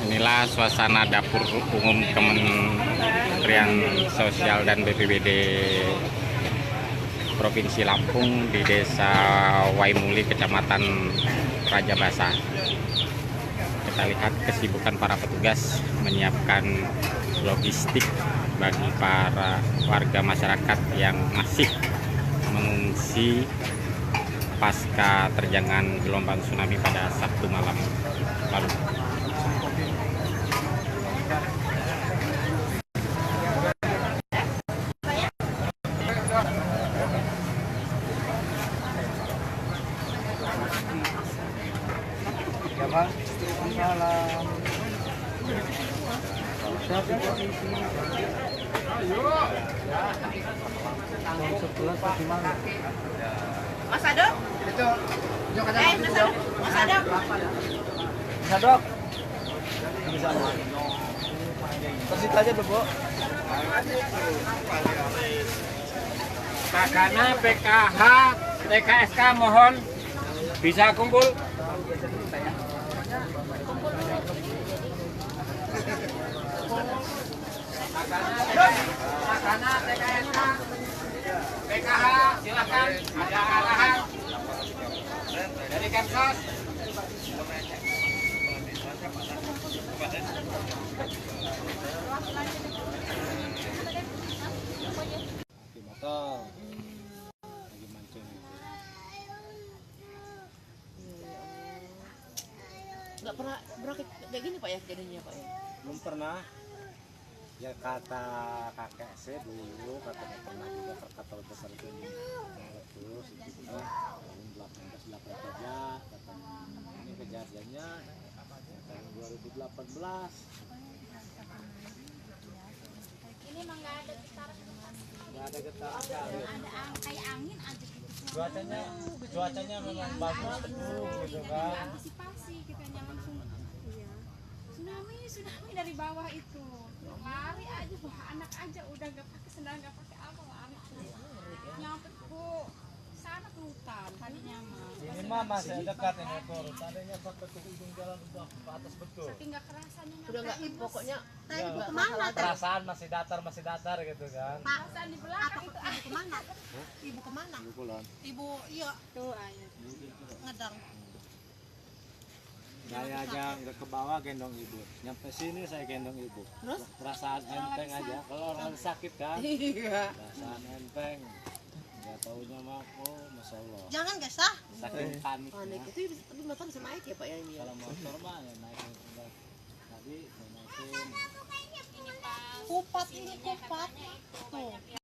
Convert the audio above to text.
Inilah suasana dapur umum Kementerian Sosial dan BPBD Provinsi Lampung di Desa Waimuli, Kecamatan Raja Basa. Kita lihat kesibukan para petugas menyiapkan logistik bagi para warga masyarakat yang masih mengungsi pasca terjangan gelombang tsunami pada Sabtu malam lalu. Ya Bang, malam. Mas Adok? Itu, Mas Adok? bisa dok? Bisa. Persit aja dulu, Bu. Kakaknya PKH, TKSK mohon bisa kumpul. Kakaknya TKSK, PKH silakan ada arahan dari Kemsos. Di motor. Lagi mancing. Nggak pernah kayak gini Pak ya kejadiannya Pak ya? Belum pernah. Ya kata kakek saya dulu, katanya pernah juga Krakatau besar itu meletus itu kan tahun 1888 katanya. Ini kejadiannya tahun 2018. Ini emang nggak ada getaran, Nggak ada getaran kali. ada kayak angin aja gitu. Cuacanya memang bagus teduh gitu kan. Antisipasi kitanya langsung. Iya. Tsunami dari bawah itu. Lari aja, bawa anak aja udah nggak pakai sendal, nggak pakai apa, lari. Nyampe Bu sana ke hutan tadinya mah. Ini mah masih dekat ini motor. Tadinya sampai ke ujung jalan udah ke atas betul. Tapi nggak kerasa nyampe. Udah nggak pokoknya. Ya, Kemana? perasaan masih datar gitu kan. Perasaan di belakang itu. Ibu kemana? Ibu kemana? Ibu pulang. Ibu, iya. Tuh, ayo. Ngedang. Saya aja nggak ke bawah gendong ibu. Nyampe sini saya gendong ibu. Terus? Perasaan enteng aja. Kalau orang sakit kan. Iya. Perasaan enteng. Nggak taunya mah, oh masya Allah. Jangan guys, ah. Saking Panik paniknya. itu tapi motor bisa naik ya Pak ya ini ya? Kalau motor mah ya naik tadi naikin. Kupat ini kupat. Tuh,